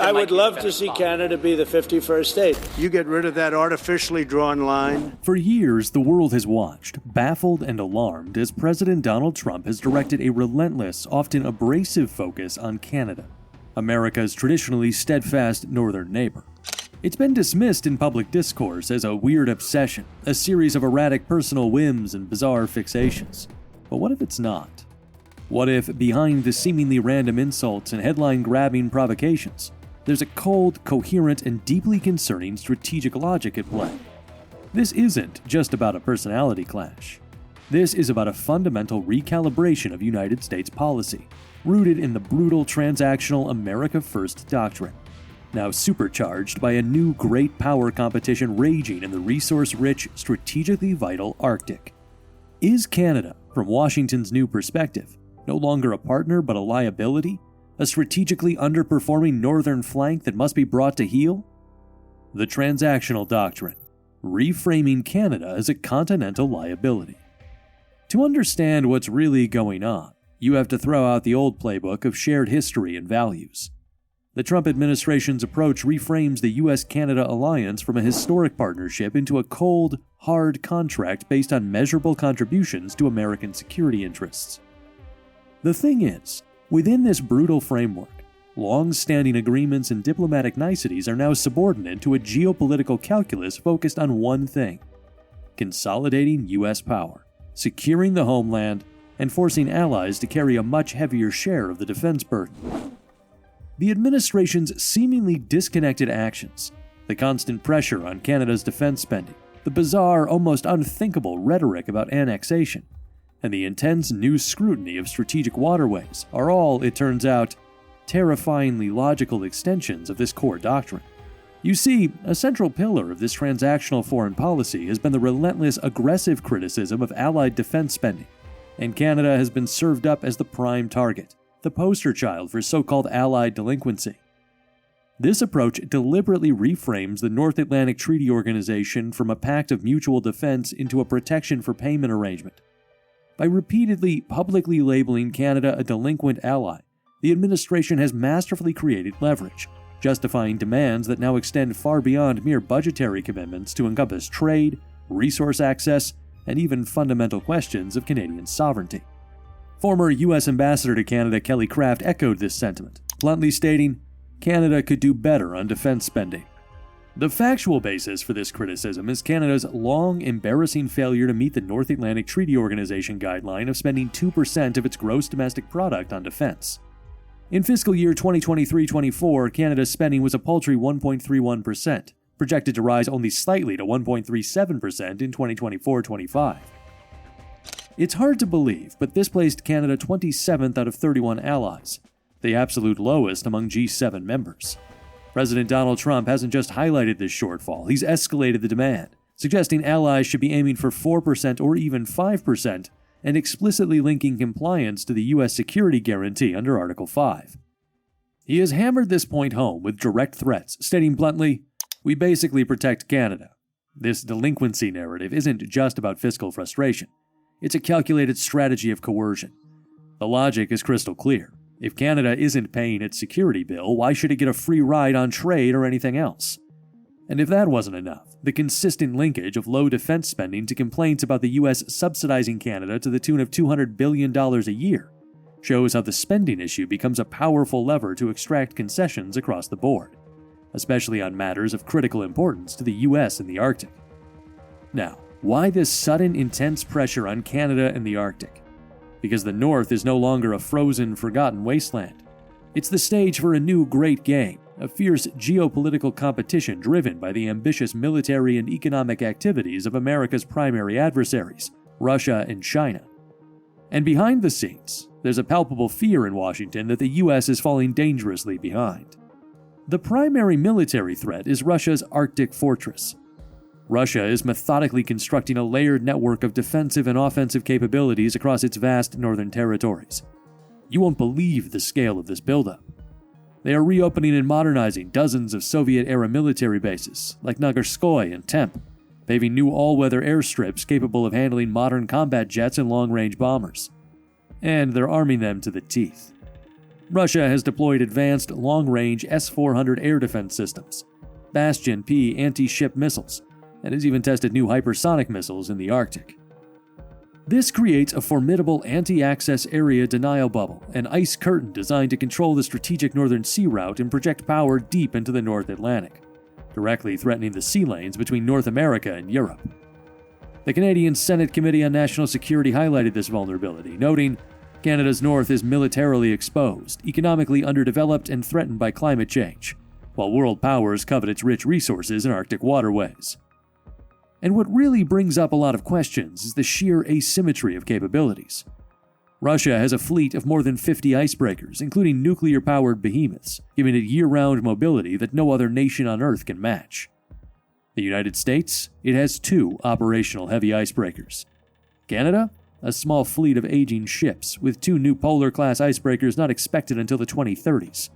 I would love to see Canada be the 51st state. You get rid of that artificially drawn line. For years, the world has watched, baffled and alarmed, as President Donald Trump has directed a relentless, often abrasive focus on Canada, America's traditionally steadfast northern neighbor. It's been dismissed in public discourse as a weird obsession, a series of erratic personal whims and bizarre fixations. But what if it's not? What if, behind the seemingly random insults and headline-grabbing provocations, there's a cold, coherent, and deeply concerning strategic logic at play? This isn't just about a personality clash. This is about a fundamental recalibration of United States policy, rooted in the brutal transactional America First doctrine, now supercharged by a new great power competition raging in the resource-rich, strategically vital Arctic. Is Canada, from Washington's new perspective, no longer a partner but a liability? A strategically underperforming northern flank that must be brought to heel? The transactional doctrine, reframing Canada as a continental liability. To understand what's really going on, you have to throw out the old playbook of shared history and values. The Trump administration's approach reframes the U.S. Canada alliance from a historic partnership into a cold, hard contract based on measurable contributions to American security interests. The thing is, within this brutal framework, long-standing agreements and diplomatic niceties are now subordinate to a geopolitical calculus focused on one thing: consolidating U.S. power, securing the homeland, and forcing allies to carry a much heavier share of the defense burden. The administration's seemingly disconnected actions, the constant pressure on Canada's defense spending, the bizarre, almost unthinkable rhetoric about annexation, and the intense new scrutiny of strategic waterways are all, it turns out, terrifyingly logical extensions of this core doctrine. You see, a central pillar of this transactional foreign policy has been the relentless, aggressive criticism of Allied defense spending, and Canada has been served up as the prime target, the poster child for so-called Allied delinquency. This approach deliberately reframes the North Atlantic Treaty Organization from a pact of mutual defense into a protection for payment arrangement. By repeatedly publicly labeling Canada a delinquent ally, the administration has masterfully created leverage, justifying demands that now extend far beyond mere budgetary commitments to encompass trade, resource access, and even fundamental questions of Canadian sovereignty. Former U.S. Ambassador to Canada Kelly Craft echoed this sentiment, bluntly stating, "Canada could do better on defense spending." The factual basis for this criticism is Canada's long, embarrassing failure to meet the North Atlantic Treaty Organization guideline of spending 2% of its gross domestic product on defense. In fiscal year 2023-24, Canada's spending was a paltry 1.31%, projected to rise only slightly to 1.37% in 2024-25. It's hard to believe, but this placed Canada 27th out of 31 allies, the absolute lowest among G7 members. President Donald Trump hasn't just highlighted this shortfall, he's escalated the demand, suggesting allies should be aiming for 4% or even 5%, and explicitly linking compliance to the U.S. security guarantee under Article 5. He has hammered this point home with direct threats, stating bluntly, "We basically protect Canada." This delinquency narrative isn't just about fiscal frustration. It's a calculated strategy of coercion. The logic is crystal clear. If Canada isn't paying its security bill, why should it get a free ride on trade or anything else? And if that wasn't enough, the consistent linkage of low defense spending to complaints about the U.S. subsidizing Canada to the tune of $200 billion a year shows how the spending issue becomes a powerful lever to extract concessions across the board, especially on matters of critical importance to the U.S. in the Arctic. Now, why this sudden, intense pressure on Canada and the Arctic? Because the North is no longer a frozen, forgotten wasteland. It's the stage for a new great game, a fierce geopolitical competition driven by the ambitious military and economic activities of America's primary adversaries, Russia and China. And behind the scenes, there's a palpable fear in Washington that the U.S. is falling dangerously behind. The primary military threat is Russia's Arctic fortress. Russia is methodically constructing a layered network of defensive and offensive capabilities across its vast northern territories. You won't believe the scale of this buildup. They are reopening and modernizing dozens of Soviet-era military bases, like Nagarskoye and Temp, paving new all-weather airstrips capable of handling modern combat jets and long-range bombers. And they're arming them to the teeth. Russia has deployed advanced long-range S-400 air defense systems, Bastion P anti-ship missiles, and has even tested new hypersonic missiles in the Arctic. This creates a formidable anti-access area denial bubble, an ice curtain designed to control the strategic northern sea route and project power deep into the North Atlantic, directly threatening the sea lanes between North America and Europe. The Canadian Senate Committee on National Security highlighted this vulnerability, noting, Canada's north is militarily exposed, economically underdeveloped, and threatened by climate change, while world powers covet its rich resources in Arctic waterways. And what really brings up a lot of questions is the sheer asymmetry of capabilities. Russia has a fleet of more than 50 icebreakers, including nuclear-powered behemoths, giving it year-round mobility that no other nation on Earth can match. The United States, it has 2 operational heavy icebreakers. Canada, a small fleet of aging ships, with 2 new Polar-class icebreakers not expected until the 2030s.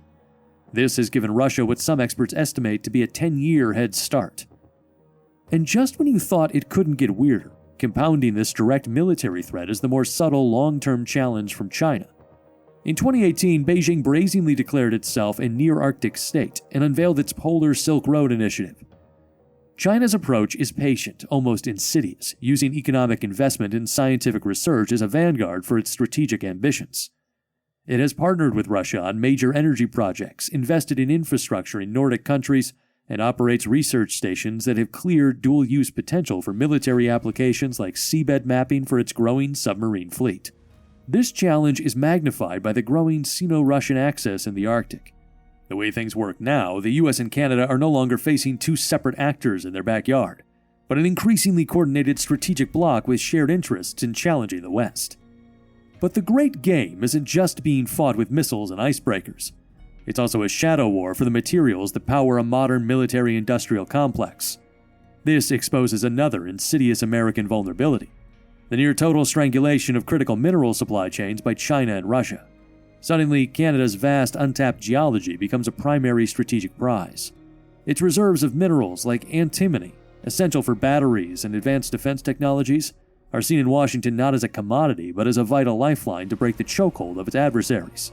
This has given Russia what some experts estimate to be a 10-year head start. And just when you thought it couldn't get weirder, compounding this direct military threat is the more subtle long-term challenge from China. In 2018, Beijing brazenly declared itself a near-Arctic state and unveiled its Polar Silk Road initiative. China's approach is patient, almost insidious, using economic investment and scientific research as a vanguard for its strategic ambitions. It has partnered with Russia on major energy projects, invested in infrastructure in Nordic countries, and operates research stations that have clear dual-use potential for military applications like seabed mapping for its growing submarine fleet. This challenge is magnified by the growing Sino-Russian axis in the Arctic. The way things work now, the U.S. and Canada are no longer facing 2 separate actors in their backyard, but an increasingly coordinated strategic bloc with shared interests in challenging the West. But the great game isn't just being fought with missiles and icebreakers. It's also a shadow war for the materials that power a modern military-industrial complex. This exposes another insidious American vulnerability: the near-total strangulation of critical mineral supply chains by China and Russia. Suddenly, Canada's vast untapped geology becomes a primary strategic prize. Its reserves of minerals like antimony, essential for batteries and advanced defense technologies, are seen in Washington not as a commodity but as a vital lifeline to break the chokehold of its adversaries.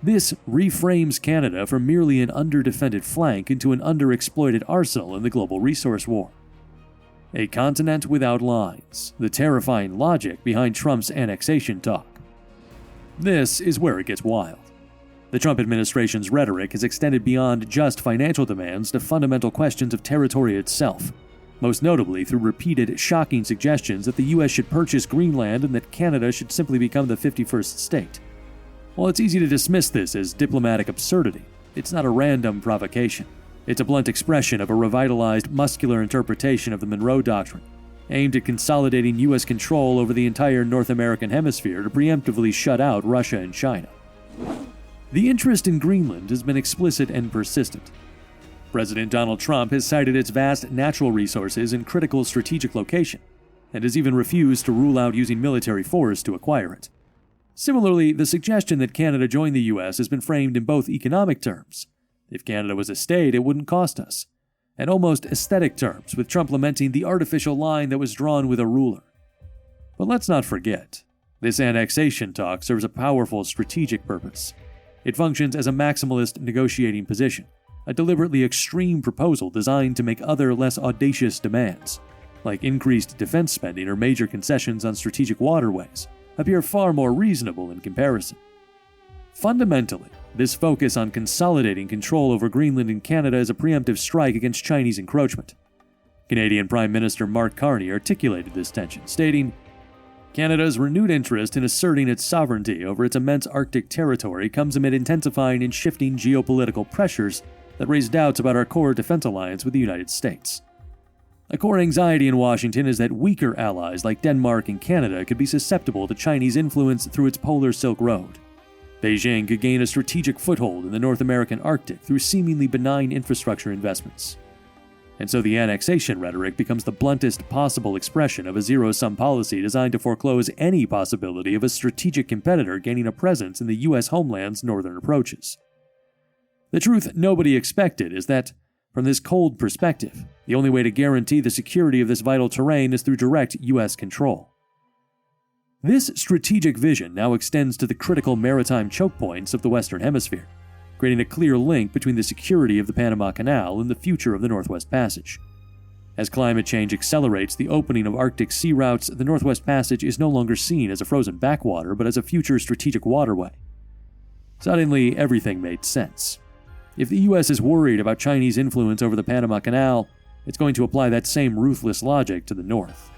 This reframes Canada from merely an underdefended flank into an underexploited arsenal in the global resource war. A continent without lines, the terrifying logic behind Trump's annexation talk. This is where it gets wild. The Trump administration's rhetoric has extended beyond just financial demands to fundamental questions of territory itself, most notably through repeated, shocking suggestions that the U.S. should purchase Greenland and that Canada should simply become the 51st state. While it's easy to dismiss this as diplomatic absurdity, it's not a random provocation. It's a blunt expression of a revitalized, muscular interpretation of the Monroe Doctrine, aimed at consolidating U.S. control over the entire North American hemisphere to preemptively shut out Russia and China. The interest in Greenland has been explicit and persistent. President Donald Trump has cited its vast natural resources and critical strategic location, and has even refused to rule out using military force to acquire it. Similarly, the suggestion that Canada join the U.S. has been framed in both economic terms. If Canada was a state, it wouldn't cost us, and almost aesthetic terms, with Trump lamenting the artificial line that was drawn with a ruler. But let's not forget, this annexation talk serves a powerful strategic purpose. It functions as a maximalist negotiating position, a deliberately extreme proposal designed to make other less audacious demands, like increased defense spending or major concessions on strategic waterways, appear far more reasonable in comparison. Fundamentally, this focus on consolidating control over Greenland and Canada is a preemptive strike against Chinese encroachment. Canadian Prime Minister Mark Carney articulated this tension, stating, Canada's renewed interest in asserting its sovereignty over its immense Arctic territory comes amid intensifying and shifting geopolitical pressures that raise doubts about our core defense alliance with the United States. A core anxiety in Washington is that weaker allies like Denmark and Canada could be susceptible to Chinese influence through its Polar Silk Road. Beijing could gain a strategic foothold in the North American Arctic through seemingly benign infrastructure investments. And so the annexation rhetoric becomes the bluntest possible expression of a zero-sum policy designed to foreclose any possibility of a strategic competitor gaining a presence in the U.S. homeland's northern approaches. The truth nobody expected is that, from this cold perspective, the only way to guarantee the security of this vital terrain is through direct U.S. control. This strategic vision now extends to the critical maritime choke points of the Western Hemisphere, creating a clear link between the security of the Panama Canal and the future of the Northwest Passage. As climate change accelerates the opening of Arctic sea routes, the Northwest Passage is no longer seen as a frozen backwater, but as a future strategic waterway. Suddenly, everything made sense. If the U.S. is worried about Chinese influence over the Panama Canal, it's going to apply that same ruthless logic to the North.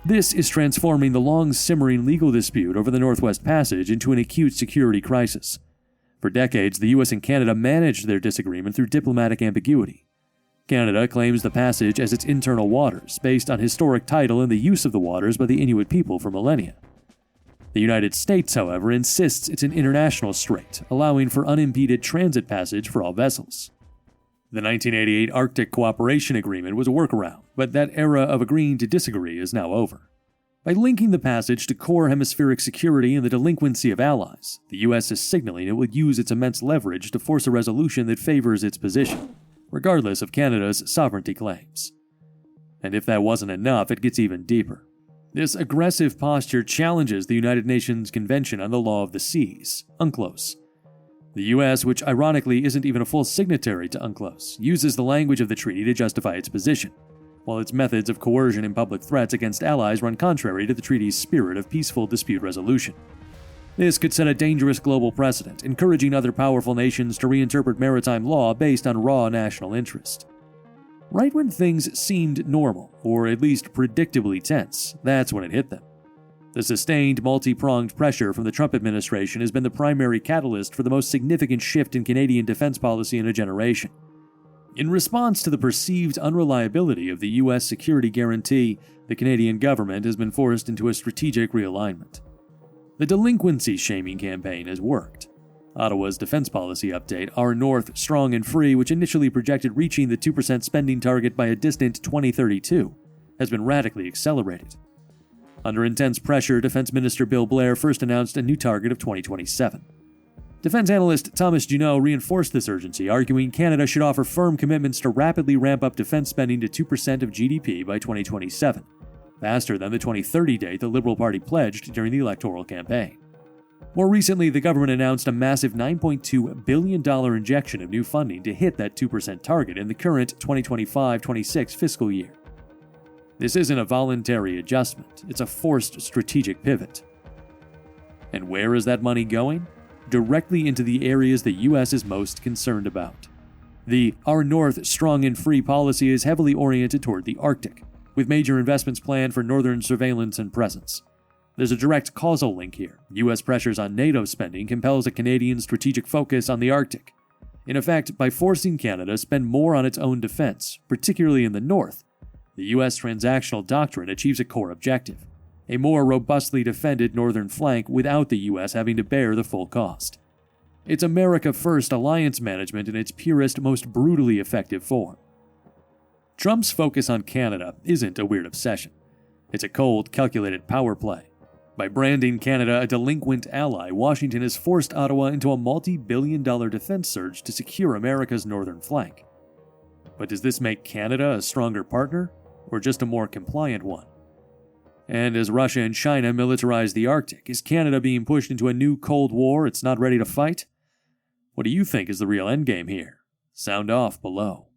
This is transforming the long-simmering legal dispute over the Northwest Passage into an acute security crisis. For decades, the U.S. and Canada managed their disagreement through diplomatic ambiguity. Canada claims the passage as its internal waters, based on historic title and the use of the waters by the Inuit people for millennia. The United States, however, insists it's an international strait, allowing for unimpeded transit passage for all vessels. The 1988 Arctic Cooperation Agreement was a workaround, but that era of agreeing to disagree is now over. By linking the passage to core hemispheric security and the delinquency of allies, the U.S. is signaling it will use its immense leverage to force a resolution that favors its position, regardless of Canada's sovereignty claims. And if that wasn't enough, it gets even deeper. This aggressive posture challenges the United Nations Convention on the Law of the Seas, UNCLOS. The U.S., which ironically isn't even a full signatory to UNCLOS, uses the language of the treaty to justify its position, while its methods of coercion and public threats against allies run contrary to the treaty's spirit of peaceful dispute resolution. This could set a dangerous global precedent, encouraging other powerful nations to reinterpret maritime law based on raw national interest. Right when things seemed normal, or at least predictably tense, that's when it hit them. The sustained, multi-pronged pressure from the Trump administration has been the primary catalyst for the most significant shift in Canadian defense policy in a generation. In response to the perceived unreliability of the U.S. security guarantee, the Canadian government has been forced into a strategic realignment. The delinquency shaming campaign has worked. Ottawa's defense policy update, Our North, Strong and Free, which initially projected reaching the 2% spending target by a distant 2032, has been radically accelerated. Under intense pressure, Defense Minister Bill Blair first announced a new target of 2027. Defense analyst Thomas Junot reinforced this urgency, arguing Canada should offer firm commitments to rapidly ramp up defense spending to 2% of GDP by 2027, faster than the 2030 date the Liberal Party pledged during the electoral campaign. More recently, the government announced a massive $9.2 billion injection of new funding to hit that 2% target in the current 2025-26 fiscal year. This isn't a voluntary adjustment, it's a forced strategic pivot. And where is that money going? Directly into the areas the U.S. is most concerned about. The Our North, Strong and Free policy is heavily oriented toward the Arctic, with major investments planned for northern surveillance and presence. There's a direct causal link here. U.S. pressures on NATO spending compels a Canadian strategic focus on the Arctic. In effect, by forcing Canada to spend more on its own defense, particularly in the north, the U.S. transactional doctrine achieves a core objective: a more robustly defended northern flank without the U.S. having to bear the full cost. It's America First alliance management in its purest, most brutally effective form. Trump's focus on Canada isn't a weird obsession. It's a cold, calculated power play. By branding Canada a delinquent ally, Washington has forced Ottawa into a multi-billion-dollar defense surge to secure America's northern flank. But does this make Canada a stronger partner, or just a more compliant one? And as Russia and China militarize the Arctic, is Canada being pushed into a new Cold War it's not ready to fight? What do you think is the real endgame here? Sound off below.